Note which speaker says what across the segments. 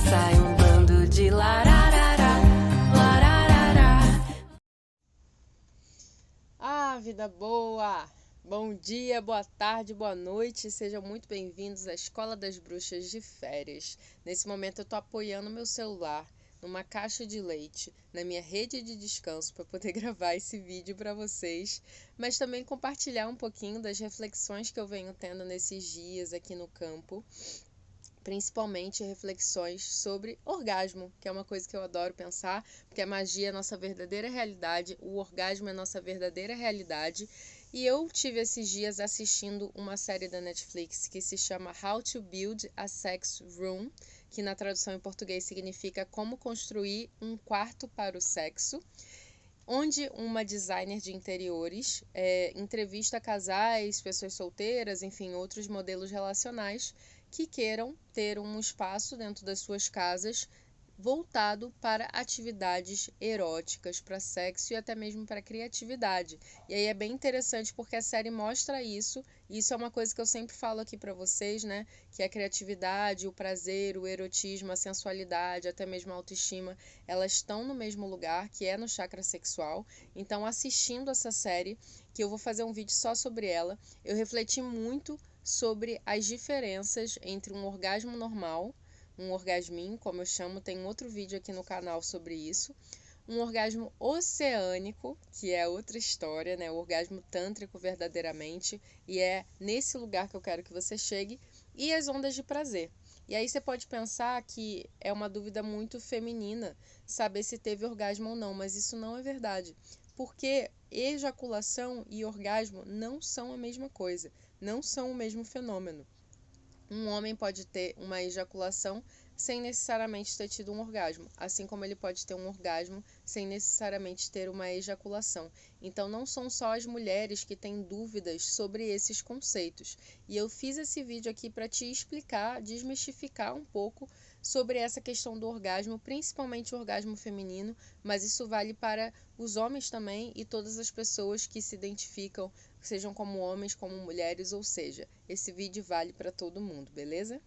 Speaker 1: sai um bando de lararara, lararara.
Speaker 2: Ah, vida boa! Bom dia, boa tarde, boa noite, sejam muito bem-vindos à Escola das Bruxas de Férias. Nesse momento eu estou apoiando meu celular numa caixa de leite, na minha rede de descanso para poder gravar esse vídeo para vocês, mas também compartilhar um pouquinho das reflexões que eu venho tendo nesses dias aqui no campo, principalmente reflexões sobre orgasmo, que é uma coisa que eu adoro pensar, porque a magia é a nossa verdadeira realidade, o orgasmo é a nossa verdadeira realidade. E eu tive esses dias assistindo uma série da Netflix que se chama How to Build a Sex Room, que na tradução em português significa Como Construir um Quarto para o Sexo, onde uma designer de interiores entrevista casais, pessoas solteiras, enfim, outros modelos relacionais que queiram ter um espaço dentro das suas casas voltado para atividades eróticas, para sexo e até mesmo para criatividade. E aí é bem interessante porque a série mostra isso, e isso é uma coisa que eu sempre falo aqui para vocês, né? Que a criatividade, o prazer, o erotismo, a sensualidade, até mesmo a autoestima, elas estão no mesmo lugar, que é no chakra sexual. Então, assistindo essa série, que eu vou fazer um vídeo só sobre ela, eu refleti muito sobre as diferenças entre um orgasmo normal, um orgasminho, como eu chamo, tem um outro vídeo aqui no canal sobre isso. Um orgasmo oceânico, que é outra história, né? O orgasmo tântrico verdadeiramente, e é nesse lugar que eu quero que você chegue, e as ondas de prazer. E aí você pode pensar que é uma dúvida muito feminina saber se teve orgasmo ou não, mas isso não é verdade, porque ejaculação e orgasmo não são a mesma coisa, não são o mesmo fenômeno. Um homem pode ter uma ejaculação sem necessariamente ter tido um orgasmo, assim como ele pode ter um orgasmo sem necessariamente ter uma ejaculação. Então, não são só as mulheres que têm dúvidas sobre esses conceitos. E eu fiz esse vídeo aqui para te explicar, desmistificar um pouco sobre essa questão do orgasmo, principalmente o orgasmo feminino, mas isso vale para os homens também e todas as pessoas que se identificam, sejam como homens, como mulheres, ou seja, esse vídeo vale para todo mundo, beleza?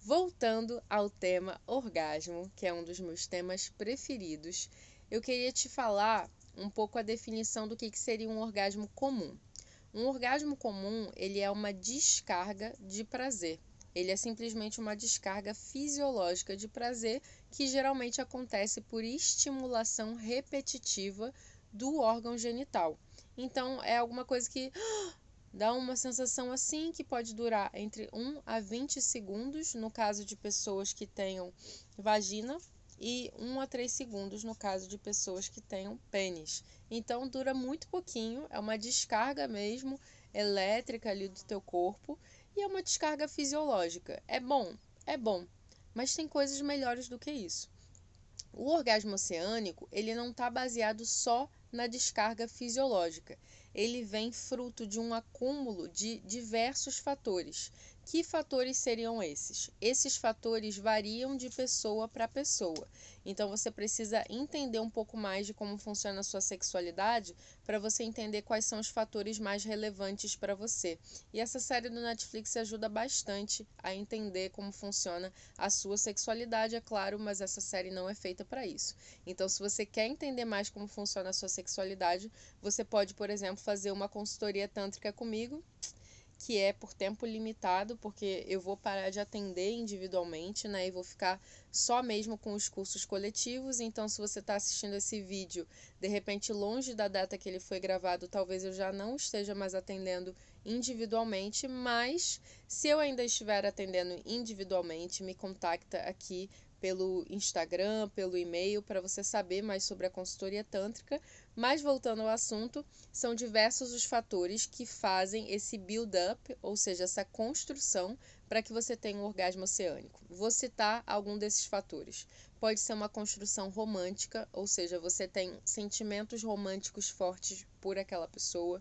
Speaker 2: Voltando ao tema orgasmo, que é um dos meus temas preferidos, eu queria te falar um pouco a definição do que seria um orgasmo comum. Um orgasmo comum, ele é uma descarga de prazer. Ele é simplesmente uma descarga fisiológica de prazer que geralmente acontece por estimulação repetitiva do órgão genital. Então, é alguma coisa que dá uma sensação assim que pode durar entre 1 a 20 segundos, no caso de pessoas que tenham vagina, e 1 a 3 segundos no caso de pessoas que tenham pênis. Então dura muito pouquinho, é uma descarga mesmo elétrica ali do teu corpo e é uma descarga fisiológica. É bom, mas tem coisas melhores do que isso. O orgasmo oceânico, ele não está baseado só na descarga fisiológica. Ele vem fruto de um acúmulo de diversos fatores. Que fatores seriam esses? Esses fatores variam de pessoa para pessoa. Então você precisa entender um pouco mais de como funciona a sua sexualidade para você entender quais são os fatores mais relevantes para você. E essa série do Netflix ajuda bastante a entender como funciona a sua sexualidade, é claro, mas essa série não é feita para isso. Então, se você quer entender mais como funciona a sua sexualidade, você pode, por exemplo, fazer uma consultoria tântrica comigo, que é por tempo limitado, porque eu vou parar de atender individualmente, né? E vou ficar só mesmo com os cursos coletivos. Então, se você está assistindo esse vídeo, de repente, longe da data que ele foi gravado, talvez eu já não esteja mais atendendo individualmente, mas se eu ainda estiver atendendo individualmente, me contacta aqui pelo Instagram, pelo e-mail, para você saber mais sobre a consultoria tântrica. Mas voltando ao assunto, são diversos os fatores que fazem esse build-up, ou seja, essa construção para que você tenha um orgasmo oceânico. Vou citar algum desses fatores. Pode ser uma construção romântica, ou seja, você tem sentimentos românticos fortes por aquela pessoa.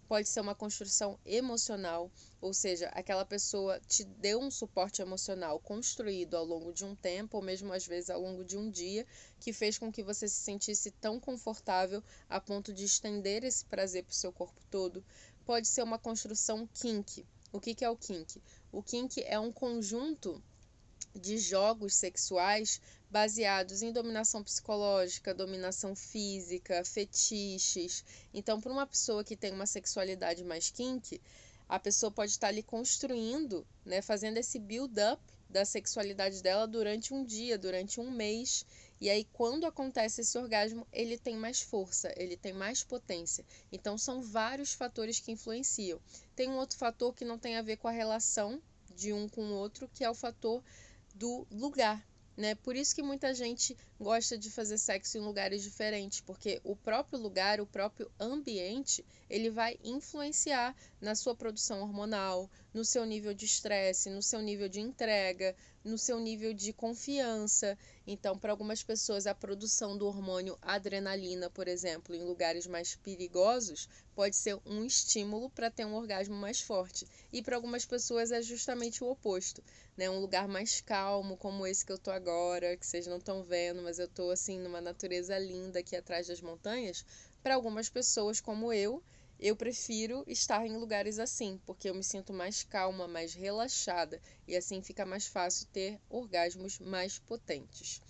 Speaker 2: Pode ser uma construção emocional, ou seja, aquela pessoa te deu um suporte emocional construído ao longo de um tempo, ou mesmo às vezes ao longo de um dia, que fez com que você se sentisse tão confortável a ponto de estender esse prazer para o seu corpo todo. Pode ser uma construção kink. O que é o kink? O kink é um conjunto de jogos sexuais baseados em dominação psicológica, dominação física, fetiches. Então, para uma pessoa que tem uma sexualidade mais kink, a pessoa pode estar ali construindo, né, fazendo esse build-up da sexualidade dela durante um dia, durante um mês. E aí, quando acontece esse orgasmo, ele tem mais força, ele tem mais potência. Então, são vários fatores que influenciam. Tem um outro fator que não tem a ver com a relação de um com o outro, que é o fator do lugar, né? Por isso que muita gente gosta de fazer sexo em lugares diferentes, porque o próprio lugar, o próprio ambiente, ele vai influenciar na sua produção hormonal, no seu nível de estresse, no seu nível de entrega, no seu nível de confiança. Então, para algumas pessoas, a produção do hormônio adrenalina, por exemplo, em lugares mais perigosos, pode ser um estímulo para ter um orgasmo mais forte. E para algumas pessoas é justamente o oposto, né? Um lugar mais calmo, como esse que eu tô agora, que vocês não estão vendo, mas eu tô assim numa natureza linda aqui atrás das montanhas. Para algumas pessoas como eu prefiro estar em lugares assim, porque eu me sinto mais calma, mais relaxada e assim fica mais fácil ter orgasmos mais potentes.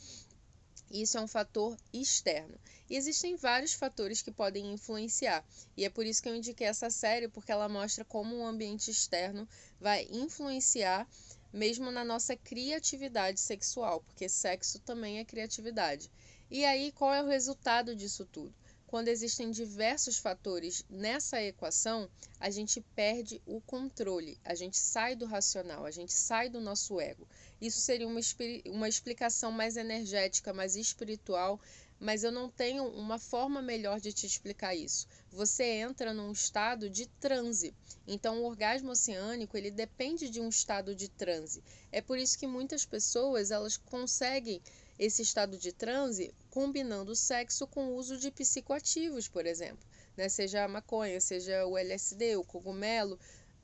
Speaker 2: Isso é um fator externo. E existem vários fatores que podem influenciar. E é por isso que eu indiquei essa série, porque ela mostra como o ambiente externo vai influenciar mesmo na nossa criatividade sexual, porque sexo também é criatividade. E aí, qual é o resultado disso tudo? Quando existem diversos fatores nessa equação, a gente perde o controle, a gente sai do racional, a gente sai do nosso ego. Isso seria uma explicação mais energética, mais espiritual, mas eu não tenho uma forma melhor de te explicar isso. Você entra num estado de transe. Então, o orgasmo oceânico, ele depende de um estado de transe. É por isso que muitas pessoas, elas conseguem esse estado de transe combinando o sexo com o uso de psicoativos, por exemplo, né? Seja a maconha, seja o LSD, o cogumelo,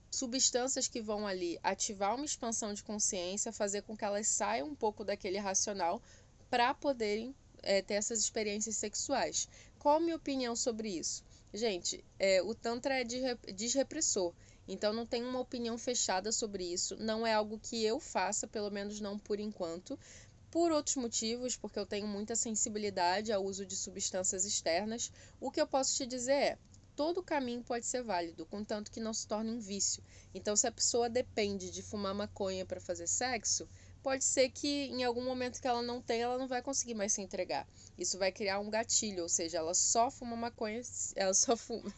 Speaker 2: substâncias que vão ali ativar uma expansão de consciência, fazer com que elas saiam um pouco daquele racional para poderem ter essas experiências sexuais. Qual a minha opinião sobre isso? Gente, o Tantra é desrepressor, então não tem uma opinião fechada sobre isso, não é algo que eu faça, pelo menos não por enquanto, por outros motivos, porque eu tenho muita sensibilidade ao uso de substâncias externas. O que eu posso te dizer é: todo caminho pode ser válido, contanto que não se torne um vício. Então, se a pessoa depende de fumar maconha para fazer sexo, pode ser que em algum momento que ela não tem, ela não vai conseguir mais se entregar. Isso vai criar um gatilho, ou seja, ela só fuma maconha, ela só fuma.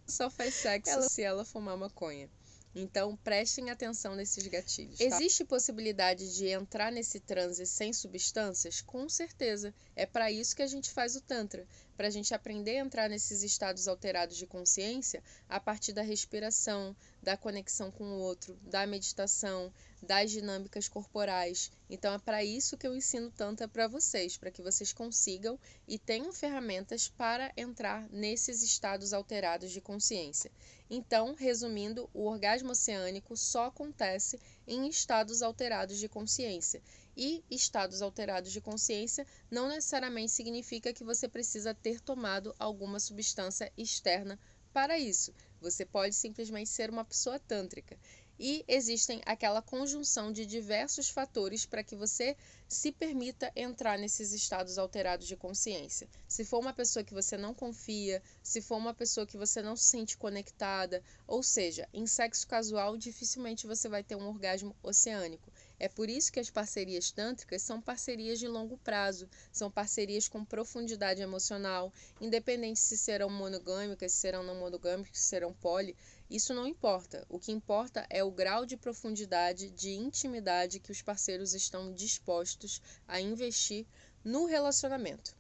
Speaker 2: Só faz sexo se ela fumar maconha. Então, prestem atenção nesses gatilhos. Tá? Existe possibilidade de entrar nesse transe sem substâncias? Com certeza. É para isso que a gente faz o Tantra, para a gente aprender a entrar nesses estados alterados de consciência a partir da respiração, da conexão com o outro, da meditação, das dinâmicas corporais. Então, é para isso que eu ensino Tantra para vocês, para que vocês consigam e tenham ferramentas para entrar nesses estados alterados de consciência. Então, resumindo, o orgasmo oceânico só acontece em estados alterados de consciência. E estados alterados de consciência não necessariamente significa que você precisa ter tomado alguma substância externa para isso. Você pode simplesmente ser uma pessoa tântrica. E existem aquela conjunção de diversos fatores para que você se permita entrar nesses estados alterados de consciência. Se for uma pessoa que você não confia, se for uma pessoa que você não se sente conectada, ou seja, em sexo casual dificilmente você vai ter um orgasmo oceânico. É por isso que as parcerias tântricas são parcerias de longo prazo, são parcerias com profundidade emocional, independente se serão monogâmicas, se serão não monogâmicas, se serão poli. Isso não importa. O que importa é o grau de profundidade, de intimidade que os parceiros estão dispostos a investir no relacionamento.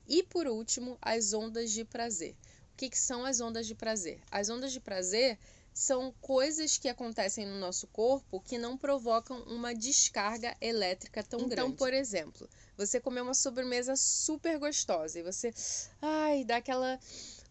Speaker 2: E por último, as ondas de prazer. O que são as ondas de prazer? As ondas de prazer são coisas que acontecem no nosso corpo que não provocam uma descarga elétrica tão grande. Então, por exemplo, você comeu uma sobremesa super gostosa e você, dá aquela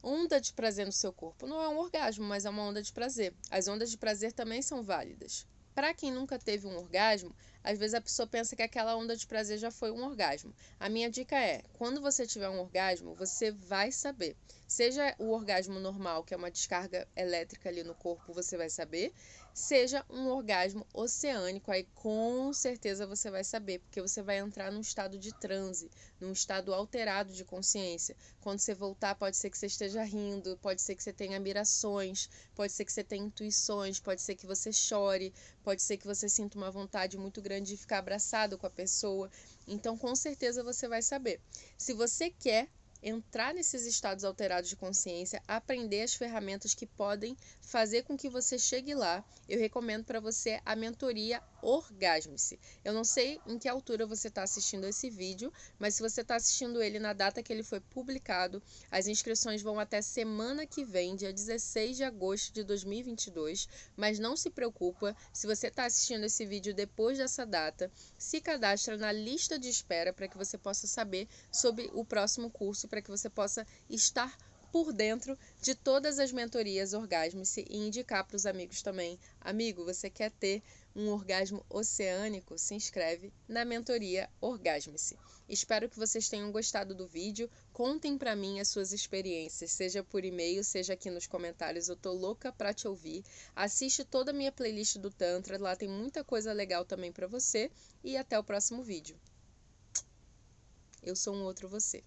Speaker 2: onda de prazer no seu corpo. Não é um orgasmo, mas é uma onda de prazer. As ondas de prazer também são válidas. Para quem nunca teve um orgasmo, às vezes a pessoa pensa que aquela onda de prazer já foi um orgasmo. A minha dica é, quando você tiver um orgasmo, você vai saber. Seja o orgasmo normal, que é uma descarga elétrica ali no corpo, você vai saber. seja um orgasmo oceânico. Aí com certeza você vai saber, porque você vai entrar num estado de transe, num estado alterado de consciência. Quando você voltar, pode ser que você esteja rindo, pode ser que você tenha mirações, pode ser que você tenha intuições, pode ser que você chore, pode ser que você sinta uma vontade muito grande de ficar abraçado com a pessoa. Então, com certeza você vai saber. Se você quer entrar nesses estados alterados de consciência, aprender as ferramentas que podem fazer com que você chegue lá, eu recomendo para você a mentoria Orgasme-se. Eu não sei em que altura você está assistindo esse vídeo, mas se você está assistindo ele na data que ele foi publicado, as inscrições vão até semana que vem, dia 16 de agosto de 2022, mas não se preocupa, se você está assistindo esse vídeo depois dessa data, se cadastra na lista de espera para que você possa saber sobre o próximo curso, para que você possa estar por dentro de todas as mentorias Orgasme-se e indicar para os amigos também. Amigo, você quer ter um orgasmo oceânico? Se inscreve na mentoria Orgasme-se. Espero que vocês tenham gostado do vídeo. Contem para mim as suas experiências, seja por e-mail, seja aqui nos comentários. Eu tô louca para te ouvir. Assiste toda a minha playlist do Tantra, lá tem muita coisa legal também para você. E até o próximo vídeo. Eu sou um outro você.